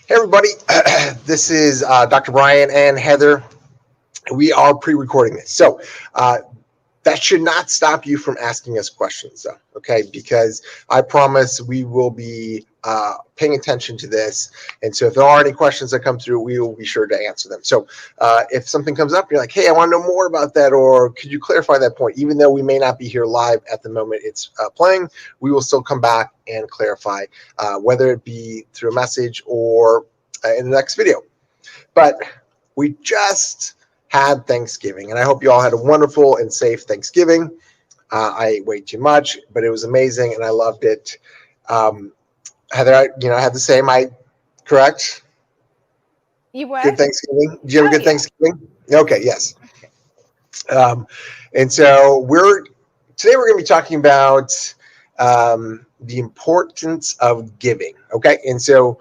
Hey, everybody. This is Dr. Brian and Heather. We are pre-recording this. So that should not stop you from asking us questions, though, okay? Because I promise we will be paying attention to this. And so if there are any questions that come through, we will be sure to answer them. So if something comes up, you're like, hey, I want to know more about that, or could you clarify that point? Even though we may not be here live at the moment it's playing, we will still come back and clarify, whether it be through a message or in the next video. But we just had Thanksgiving, and I hope you all had a wonderful and safe Thanksgiving. I ate way too much, but it was amazing, and I loved it. Heather, I had the same. Correct? You what? Good Thanksgiving. Did you have a good yeah. Thanksgiving? Okay, yes. And so today we're going to be talking about the importance of giving. Okay, and so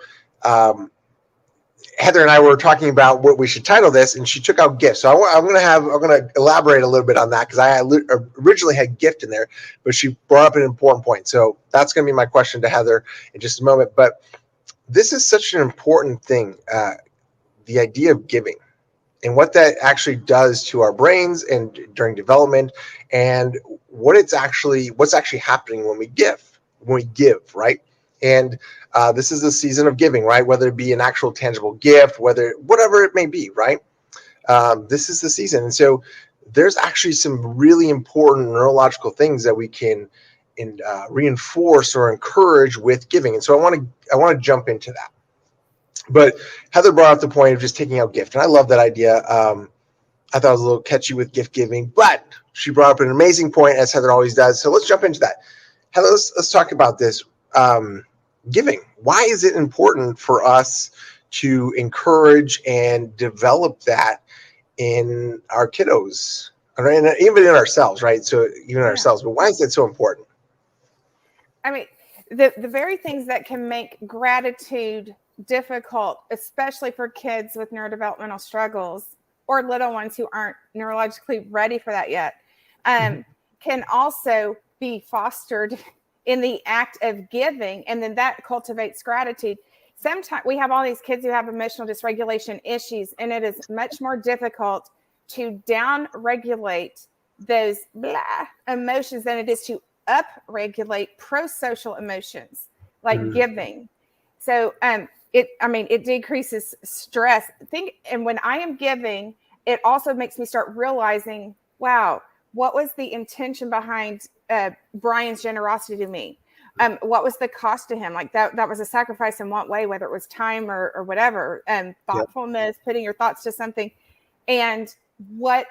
Heather and I were talking about what we should title this, and she took out gift. So I'm going to elaborate a little bit on that, because I originally had gift in there, but she brought up an important point. So that's going to be my question to Heather in just a moment. But this is such an important thing, the idea of giving and what that actually does to our brains and during development, and what's actually happening when we give, right? And this is a season of giving, right? Whether it be an actual tangible gift, whatever it may be, right? This is the season. And so there's actually some really important neurological things that we can reinforce or encourage with giving. And so I want to jump into that. But Heather brought up the point of just taking out gift, and I love that idea. I thought it was a little catchy with gift giving, but she brought up an amazing point, as Heather always does. So let's jump into that. Heather, let's talk about this. Giving. Why is it important for us to encourage and develop that in our kiddos, and even in ourselves, right? So even in ourselves, but why is it so important? I mean, the very things that can make gratitude difficult, especially for kids with neurodevelopmental struggles or little ones who aren't neurologically ready for that yet, can also be fostered in the act of giving, and then that cultivates gratitude. Sometimes we have all these kids who have emotional dysregulation issues, and it is much more difficult to down-regulate those emotions than it is to up-regulate pro-social emotions like giving. So it decreases stress. And when I am giving, it also makes me start realizing, wow, what was the intention behind Brian's generosity to me? What was the cost to him? Like that was a sacrifice in what way, whether it was time or whatever, thoughtfulness, putting your thoughts to something. And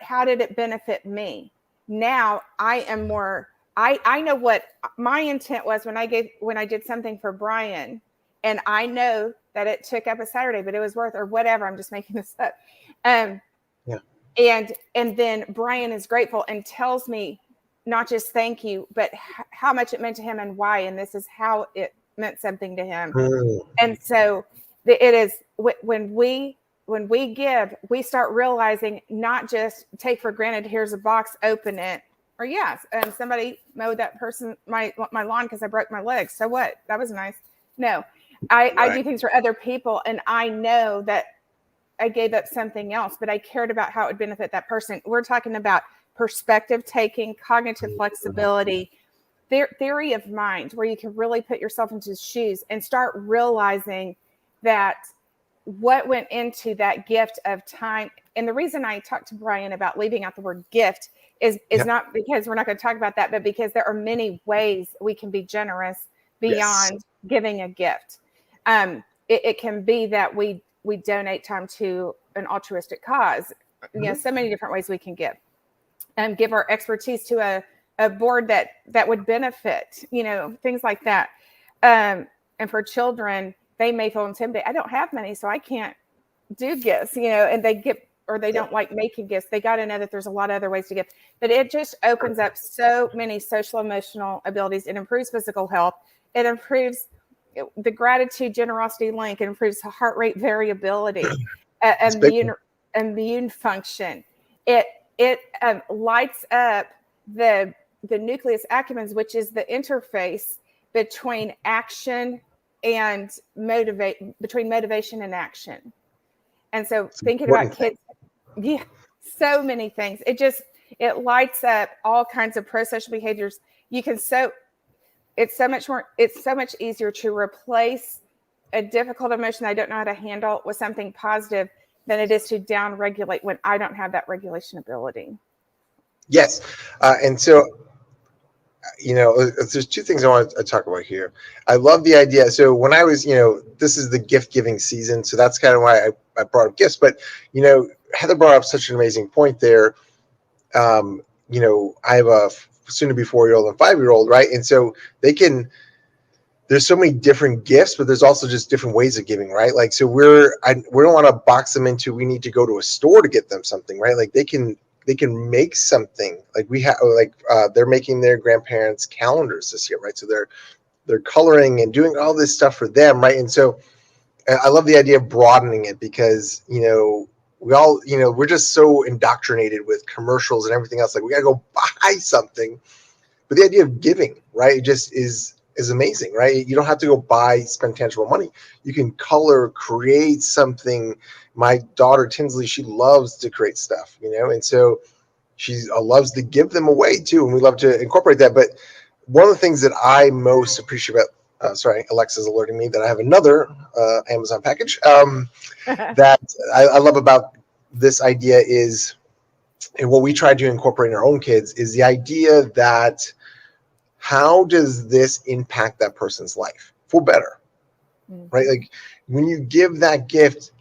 how did it benefit me? Now I am more, I know what my intent was when I did something for Brian, and I know that it took up a Saturday, but it was worth, or whatever. I'm just making this up. And then Brian is grateful and tells me not just thank you, but how much it meant to him and why. And this is how it meant something to him. And so it is when we give, we start realizing, not just take for granted, here's a box, open it. Or somebody mowed that person my lawn because I broke my leg. So what? That was nice. No, I do things for other people, and I know that I gave up something else, but I cared about how it would benefit that person. We're talking about perspective taking, cognitive flexibility, theory of mind, where you can really put yourself into his shoes and start realizing that what went into that gift of time. And the reason I talked to Brian about leaving out the word gift is not because we're not going to talk about that, but because there are many ways we can be generous beyond giving a gift. It can be that we donate time to an altruistic cause. So many different ways we can give our expertise to a board that would benefit, things like that. And for children, they may feel intimidated. I don't have money, so I can't do gifts, and they get, or they don't like making gifts. They got to know that there's a lot of other ways to give, but it just opens up so many social emotional abilities. It improves physical health. It improves the gratitude generosity link. It improves heart rate variability, immune function. It lights up the nucleus accumbens, which is the interface between action and between motivation and action. And so thinking important about kids, yeah, so many things. It lights up all kinds of pro-social behaviors. It's so much easier to replace a difficult emotion I don't know how to handle with something positive than it is to down regulate when I don't have that regulation ability. Yes. And so, there's two things I want to talk about here. I love the idea. So when I was, this is the gift giving season. So that's kind of why I brought up gifts. But, Heather brought up such an amazing point there. I have a soon to be 4-year-old and 5-year-old, right? And so there's so many different gifts, but there's also just different ways of giving, right? Like, so we don't want to box them into, we need to go to a store to get them something, right? Like they can make something. Like they're making their grandparents calendars this year, right? So they're coloring and doing all this stuff for them, right? And so I love the idea of broadening it because, we all, we're just so indoctrinated with commercials and everything else. Like we got to go buy something, but the idea of giving, right? It just is amazing, right? You don't have to go spend tangible money. You can create something. My daughter Tinsley, she loves to create stuff, and so she loves to give them away too, and we love to incorporate that. But one of the things that I most appreciate about, sorry, Alexa's alerting me that I have another Amazon package that I love about this idea is, and what we try to incorporate in our own kids is the idea that how does this impact that person's life for better, right? Like when you give that gift,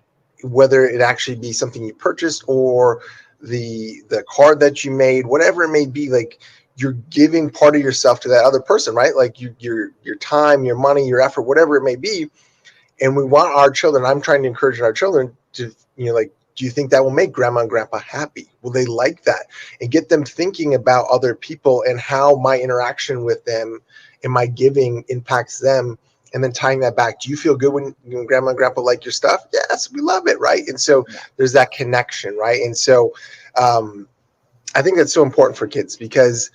whether it actually be something you purchased or the card that you made, whatever it may be, like you're giving part of yourself to that other person, right? Like your time, your money, your effort, whatever it may be. And we want our children, I'm trying to encourage our children to, do you think that will make grandma and grandpa happy? Will they like that? And get them thinking about other people and how my interaction with them and my giving impacts them. And then tying that back. Do you feel good when grandma and grandpa like your stuff? Yes, we love it, right? And so there's that connection, right? And so I think that's so important for kids because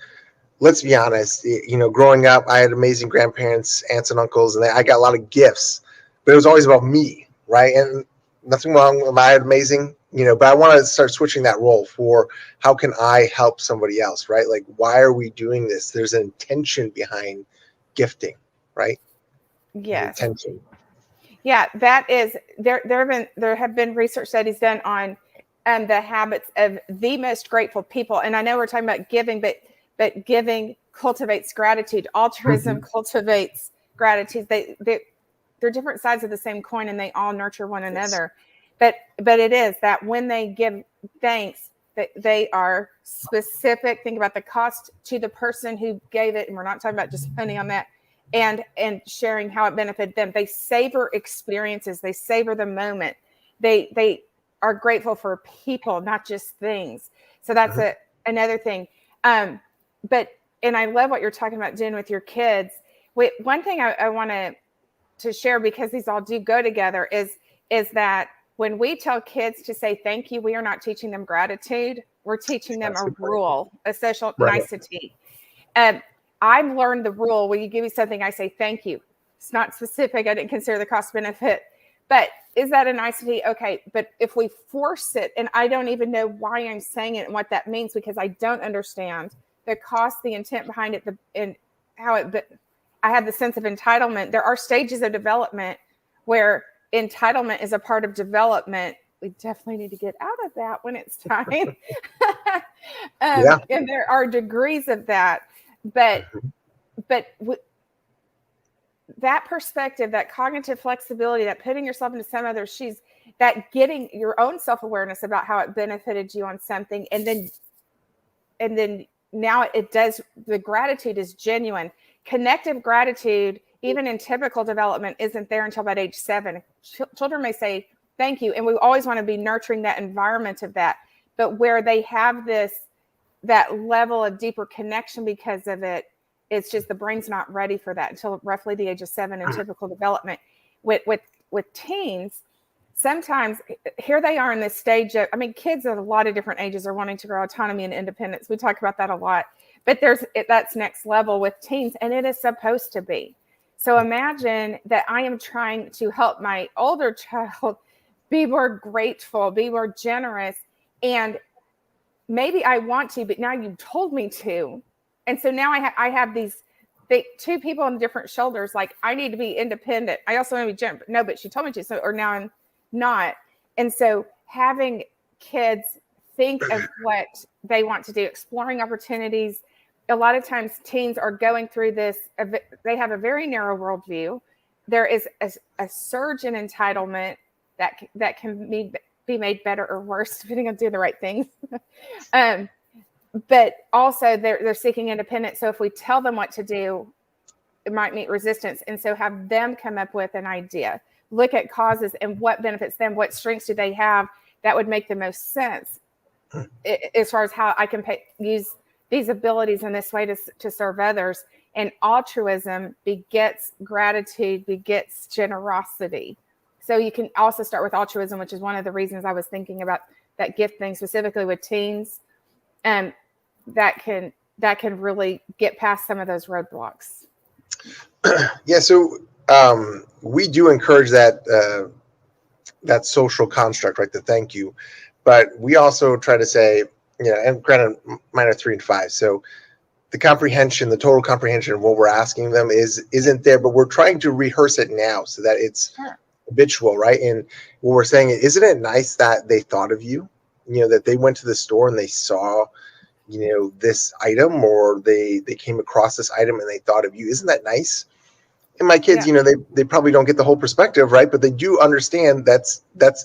let's be honest, growing up, I had amazing grandparents, aunts and uncles, and I got a lot of gifts, but it was always about me, right? And nothing wrong with I had amazing, but I want to start switching that role for how can I help somebody else, right? Like, why are we doing this? There's an intention behind gifting, right? Yes. Intention. Yeah, that is there have been research studies done on the habits of the most grateful people. And I know we're talking about giving, but giving cultivates gratitude. Altruism cultivates gratitude. They're different sides of the same coin and they all nurture one another. But it is that when they give thanks, that they are specific. Think about the cost to the person who gave it. And we're not talking about just money on that. And sharing how it benefited them. They savor experiences. They savor the moment. They are grateful for people, not just things. So that's another thing. And I love what you're talking about doing with your kids. One thing I want to share, because these all do go together, is that when we tell kids to say thank you, we are not teaching them gratitude. We're teaching them a rule, a social nicety. I've learned the rule when you give me something, I say thank you. It's not specific. I didn't consider the cost benefit. But is that a nicety? Okay. But if we force it, and I don't even know why I'm saying it and what that means, because I don't understand the cost, the intent behind it, and how I have the sense of entitlement. There are stages of development where entitlement is a part of development. We definitely need to get out of that when it's time. And there are degrees of that. But that perspective, that cognitive flexibility, that putting yourself into some other shoes, that getting your own self-awareness about how it benefited you on something, and then now it does, the gratitude is genuine. Connective gratitude, even in typical development, isn't there until about age 7. Children may say thank you, and we always want to be nurturing that environment of that. But where they have that level of deeper connection because of it, it's just the brain's not ready for that until roughly the age of 7 in typical development. With teens, sometimes here they are in this stage of, kids at a lot of different ages are wanting to grow autonomy and independence. We talk about that a lot, but that's next level with teens, and it is supposed to be. So imagine that I am trying to help my older child be more grateful, be more generous. And maybe I want to, but now you've told me to. And so now I have these two people on different shoulders. Like, I need to be independent. I also want to be generous. No, but she told me to. So, or now I'm not. And so having kids think of what they want to do, exploring opportunities. A lot of times teens are going through this. They have a very narrow worldview. There is a surge in entitlement that can be made better or worse, depending on doing the right things. But also they're seeking independence. So if we tell them what to do, it might meet resistance. And so have them come up with an idea, look at causes and what benefits them, what strengths do they have that would make the most sense as far as how I can use these abilities in this way to serve others. And altruism begets gratitude, begets generosity. So you can also start with altruism, which is one of the reasons I was thinking about that gift thing specifically with teens. That can really get past some of those roadblocks. Yeah, so we do encourage that that social construct, right? The thank you, but we also try to say, and granted, mine are 3 and 5, so the comprehension, the total comprehension of what we're asking them isn't there, but we're trying to rehearse it now so that it's habitual, right? And what we're saying is, isn't it nice that they thought of you? That they went to the store and they saw this item, or they came across this item and they thought of you. Isn't that nice? And my kids, they probably don't get the whole perspective, right? But they do understand that's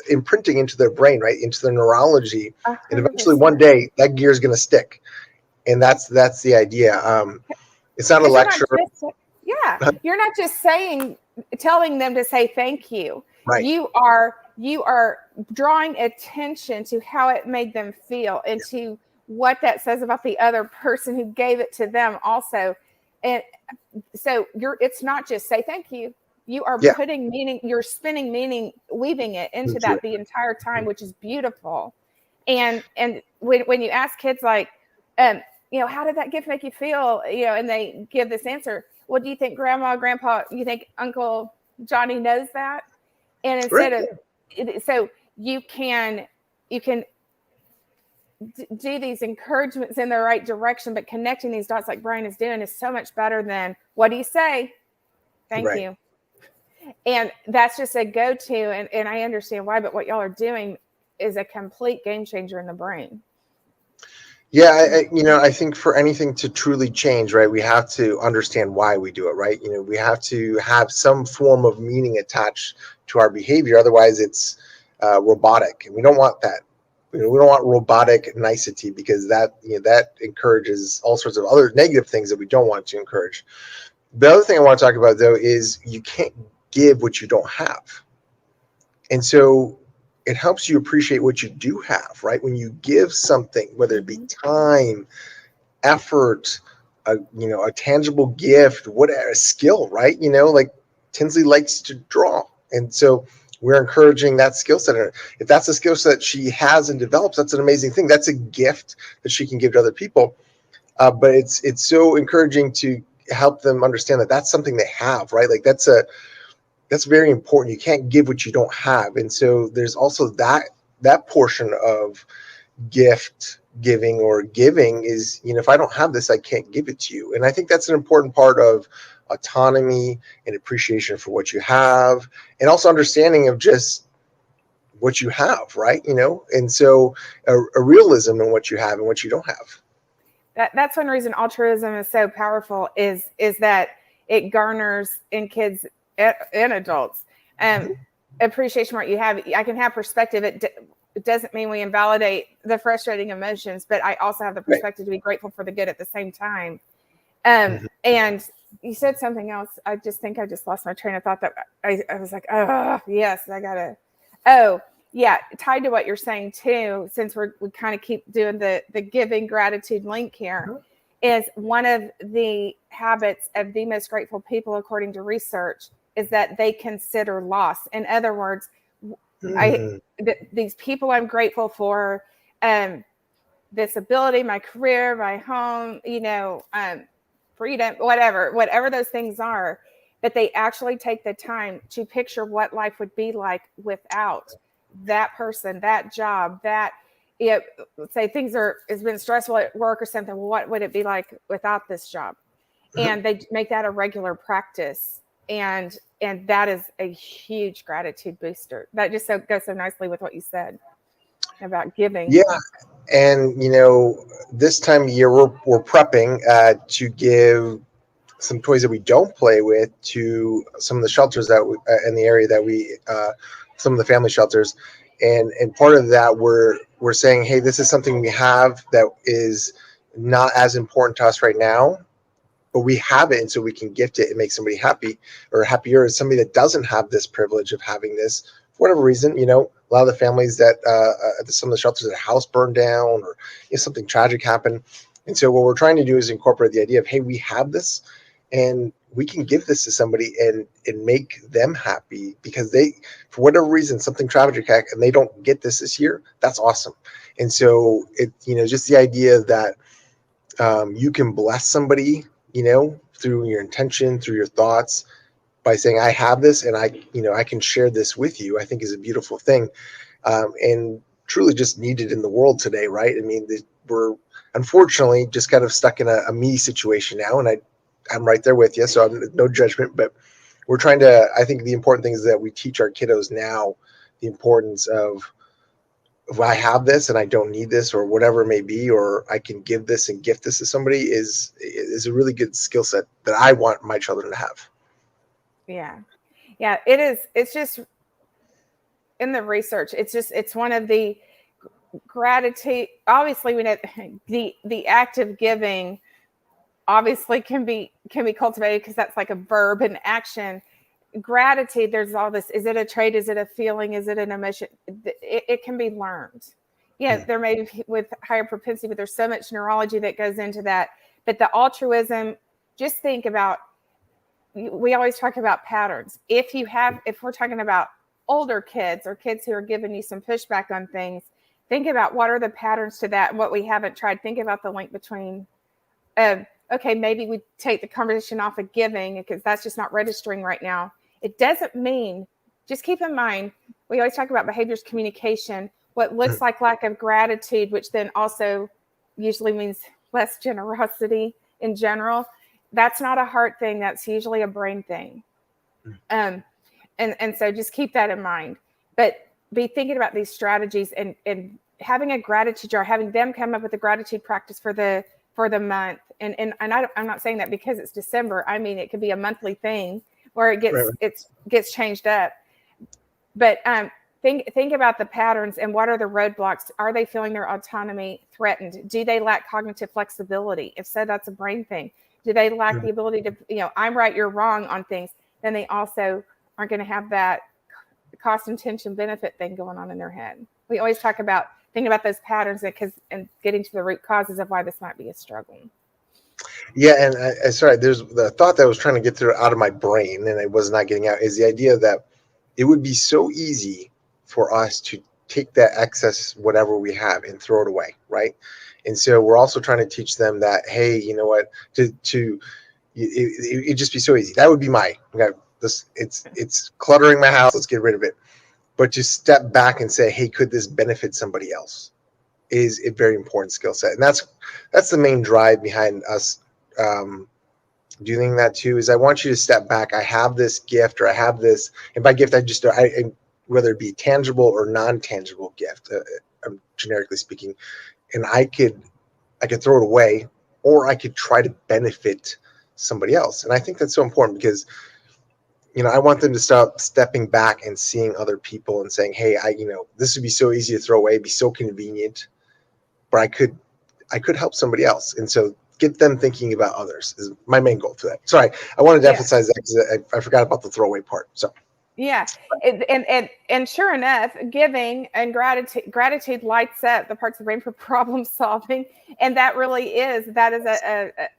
imprinting into their brain, right? Into their neurology. 100%. And eventually one day that gear is going to stick. And that's the idea. It's not a lecture. You're not just telling them to say thank you. Right. You are drawing attention to how it made them feel and to what that says about the other person who gave it to them also. And so it's not just say thank you. You are putting meaning, you're spinning meaning, weaving it into that the entire time, which is beautiful. And when you ask kids like, how did that gift make you feel? And they give this answer. What do you think, Grandma, Grandpa? You think Uncle Johnny knows that? And instead of, so you can do these encouragements in the right direction, but connecting these dots like Brian is doing is so much better than what do you say? Thank you. And that's just a go-to. And I understand why, but what y'all are doing is a complete game changer in the brain. Yeah, I think for anything to truly change, right, we have to understand why we do it, right? We have to have some form of meaning attached to our behavior. Otherwise, it's robotic, and we don't want that. We don't want robotic nicety, because that encourages all sorts of other negative things that we don't want to encourage. The other thing I want to talk about, though, is you can't give what you don't have. And so it helps you appreciate what you do have, right? When you give something, whether it be time, effort, a tangible gift, whatever, a skill, right? Like Tinsley likes to draw. And so we're encouraging that skill set. If that's a skill set she has and develops, that's an amazing thing. That's a gift that she can give to other people. But it's so encouraging to help them understand that that's something they have, right? Like that's very important. You can't give what you don't have. And so there's also that portion of gift giving or giving is, if I don't have this, I can't give it to you. And I think that's an important part of autonomy and appreciation for what you have, and also understanding of just what you have, right? And so a realism in what you have and what you don't have. That's one reason altruism is so powerful is that it garners in kids and adults appreciation for what you have. I can have perspective. It doesn't mean we invalidate the frustrating emotions, but I also have the perspective to be grateful for the good at the same time. And you said something else. I just think I just lost my train of thought. That I was like, oh yes, I gotta. Oh yeah, tied to what you're saying too. Since we kind of keep doing the giving gratitude link here, is one of the habits of the most grateful people, according to research, is that they consider loss. In other words, these people I'm grateful for, this ability, my career, my home, freedom, whatever those things are. but they actually take the time to picture what life would be like without that person, that job, that it, say things it's been stressful at work or something. Well, what would it be like without this job? And they make that a regular practice. And that is a huge gratitude booster. That just goes so nicely with what you said about giving. Yeah. And, this time of year, we're prepping to give some toys that we don't play with to some of the shelters that in the area that we, some of the family shelters. And part of that, we're saying, hey, this is something we have that is not as important to us right now, but we have it, and so we can gift it and make somebody happy or happier. As somebody that doesn't have this privilege of having this for whatever reason, a lot of the families that at some of the shelters, their house burned down or something tragic happened, and so what we're trying to do is incorporate the idea of, hey, we have this, and we can give this to somebody and make them happy because they, for whatever reason, something tragic happened and they don't get this year. That's awesome, and so it, just the idea that you can bless somebody, through your intention, through your thoughts, by saying, I have this and I can share this with you, I think is a beautiful thing. And truly just needed in the world today, right? I mean, we're unfortunately just kind of stuck in a me situation now. And I'm right there with you. So I'm no judgment, but we're trying to, I think the important thing is that we teach our kiddos now the importance of, if I have this and I don't need this or whatever it may be, or I can give this and gift this to somebody is a really good skill set that I want my children to have. Yeah. Yeah, it is. It's just in the research. It's one of the gratitude. Obviously, we know the act of giving obviously can be cultivated because that's like a verb and action. Gratitude, there's all this. Is it a trait? Is it a feeling? Is it an emotion? It can be learned. Yeah, there may be with higher propensity, but there's so much neurology that goes into that. But the altruism, just think about, we always talk about patterns. If we're talking about older kids or kids who are giving you some pushback on things, think about what are the patterns to that and what we haven't tried. Think about the link between, okay, maybe we take the conversation off of giving because that's just not registering right now. It doesn't mean, just keep in mind, we always talk about behaviors, communication, what looks like lack of gratitude, which then also usually means less generosity in general. That's not a heart thing. That's usually a brain thing. And so just keep that in mind. But be thinking about these strategies and having a gratitude jar, having them come up with a gratitude practice for the month. And I'm not saying that because it's December. I mean, it could be a monthly thing where it gets changed up. But think about the patterns and what are the roadblocks? Are they feeling their autonomy threatened? Do they lack cognitive flexibility? If so, that's a brain thing. Do they lack the ability to, I'm right, you're wrong on things? Then they also aren't going to have that cost, intention, benefit thing going on in their head. We always talk about thinking about those patterns and getting to the root causes of why this might be a struggle. Yeah, and sorry, there's the thought that I was trying to get through out of my brain and I was not getting out is the idea that it would be so easy for us to take that excess whatever we have and throw it away, right? And so we're also trying to teach them that, hey, you know what, it'd just be so easy. That would be it's cluttering my house, let's get rid of it. But to step back and say, hey, could this benefit somebody else, is a very important skill set. And that's the main drive behind us doing that too, is I want you to step back. I have this gift, or I have this, and by gift, whether it be tangible or non-tangible gift, generically speaking, and I could throw it away, or I could try to benefit somebody else. And I think that's so important because, I want them to stop stepping back and seeing other people and saying, hey, this would be so easy to throw away, it'd be so convenient, but I could help somebody else. And so get them thinking about others is my main goal for that. Sorry, I wanted to emphasize that because I forgot about the throwaway part. So yeah, and sure enough, giving and gratitude lights up the parts of the brain for problem solving, and that is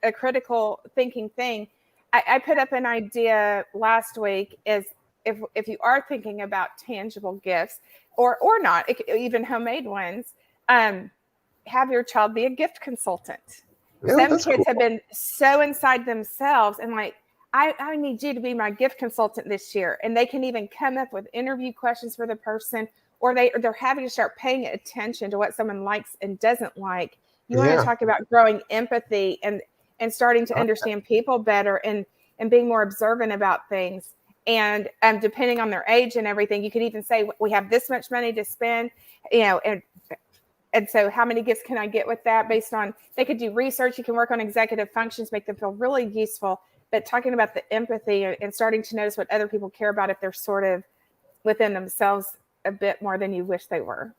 a critical thinking thing. I put up an idea last week is if you are thinking about tangible gifts or not, even homemade ones, have your child be a gift consultant. Yeah, some kids cool. have been so inside themselves and like, I need you to be my gift consultant this year. And they can even come up with interview questions for the person, or they're having to start paying attention to what someone likes and doesn't like. You want to Yeah. talk about growing empathy and starting to understand people better and being more observant about things. And depending on their age and everything, you could even say, we have this much money to spend, and so how many gifts can I get with that? Based on, they could do research, you can work on executive functions, make them feel really useful. But talking about the empathy and starting to notice what other people care about if they're sort of within themselves a bit more than you wish they were.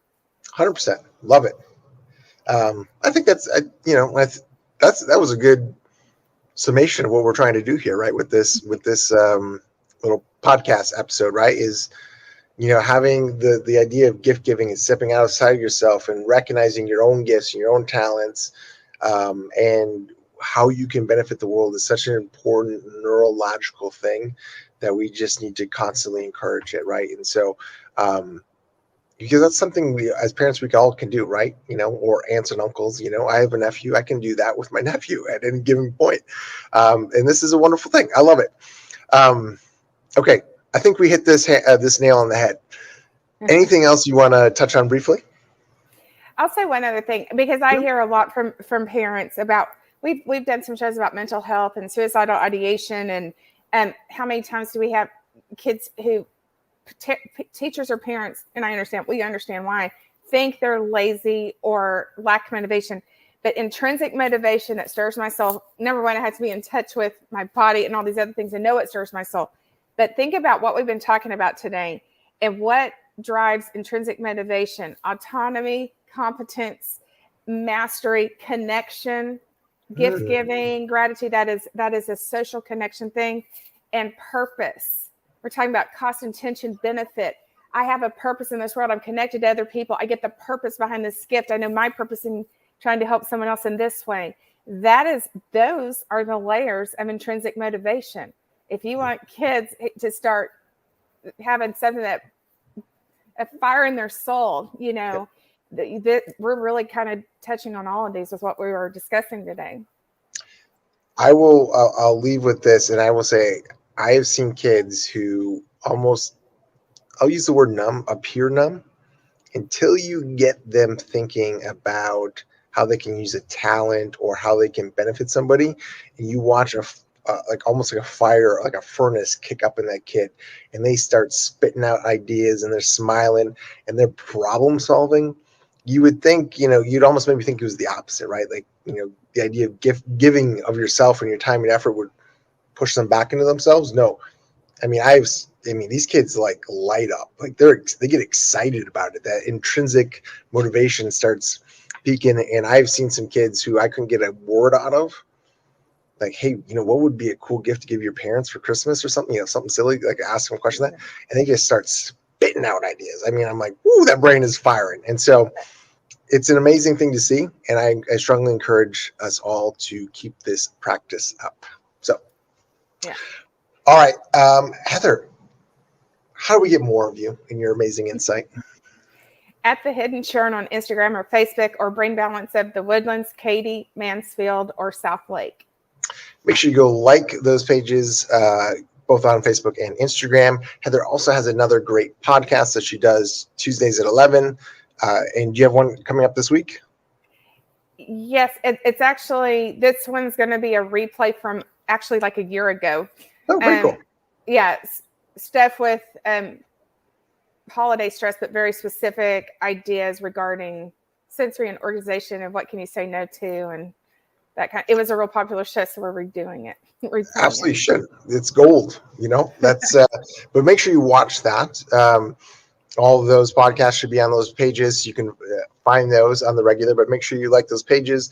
100%. Love it. I think that was a good summation of what we're trying to do here, right? With this little podcast episode, right? Is, having the idea of gift giving and stepping outside of yourself and recognizing your own gifts and your own talents, and how you can benefit the world is such an important neurological thing that we just need to constantly encourage it, right? And so, because that's something we, as parents, we all can do, right? Or aunts and uncles. I have a nephew. I can do that with my nephew at any given point. And this is a wonderful thing. I love it. Okay. I think we hit this nail on the head. Anything else you want to touch on briefly? I'll say one other thing, because I hear a lot from parents about, we've done some shows about mental health and suicidal ideation, and how many times do we have kids who teachers or parents, and we understand why, think they're lazy or lack motivation. But intrinsic motivation that stirs my soul, number one, I have to be in touch with my body and all these other things and know it stirs my soul. But think about what we've been talking about today and what drives intrinsic motivation: autonomy, competence, mastery, connection, gift giving, gratitude. That is a social connection thing, and purpose. We're talking about cost, intention, benefit. I have a purpose in this world. I'm connected to other people. I get the purpose behind this gift. I know my purpose in trying to help someone else in this way. Those are the layers of intrinsic motivation. If you want kids to start having something that a fire in their soul, we're really kind of touching on all of these with what we were discussing today. I'll leave with this, and I will say, I have seen kids who almost, I'll use the word numb, appear numb, until you get them thinking about how they can use a talent or how they can benefit somebody, and you watch almost like a fire, like a furnace kick up in that kid, and they start spitting out ideas and they're smiling and they're problem solving. You would think, you'd almost maybe think it was the opposite, right? Like, the idea of giving of yourself and your time and effort would push them back into themselves. No, these kids light up, they get excited about it. That intrinsic motivation starts peaking. And I've seen some kids who I couldn't get a word out of, like, hey, what would be a cool gift to give your parents for Christmas or something, something silly, like ask them a question like that. And they just start spitting out ideas. I'm like, ooh, that brain is firing. And so it's an amazing thing to see. And I strongly encourage us all to keep this practice up. So, yeah. All right. Heather, how do we get more of you and your amazing insight? At The Hidden Churn on Instagram or Facebook, or Brain Balance of the Woodlands, Katy, Mansfield, or South Lake. Make sure you go like those pages, both on Facebook and Instagram. Heather also has another great podcast that she does Tuesdays at 11. And do you have one coming up this week? Yes, it's actually, this one's going to be a replay from actually like a year ago. Oh, very cool. Yeah, stuff with holiday stress, but very specific ideas regarding sensory and organization and what can you say no to, and that kind. It was a real popular show, so we're redoing it. Absolutely should. It's gold. That's. But make sure you watch that. All of those podcasts should be on those pages. You can find those on the regular, but make sure you like those pages.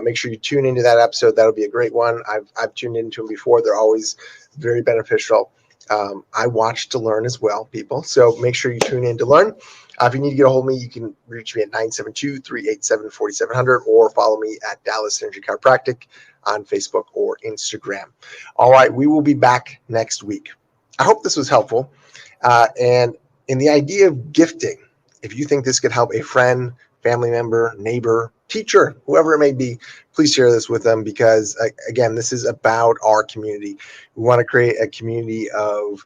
Make sure you tune into that episode. That'll be a great one. I've tuned into them before. They're always very beneficial. I watch to learn as well, people. So make sure you tune in to learn. If you need to get a hold of me, you can reach me at 972-387-4700 or follow me at Dallas Energy Chiropractic on Facebook or Instagram. All right, we will be back next week. I hope this was helpful. And in the idea of gifting, if you think this could help a friend, family member, neighbor, teacher, whoever it may be. Please share this with them because, again, this is about our community. We want to create a community of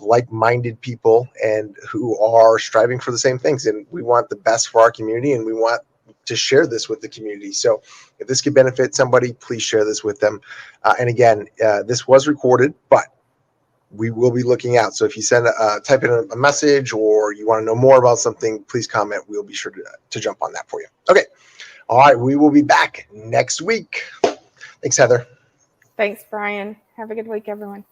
like-minded people and who are striving for the same things. And we want the best for our community, and we want to share this with the community. So if this could benefit somebody, please share this with them. And again, this was recorded, but we will be looking out. So if you type in a message or you want to know more about something, please comment. We'll be sure to jump on that for you. Okay. All right. We will be back next week. Thanks, Heather. Thanks, Brian. Have a good week, everyone.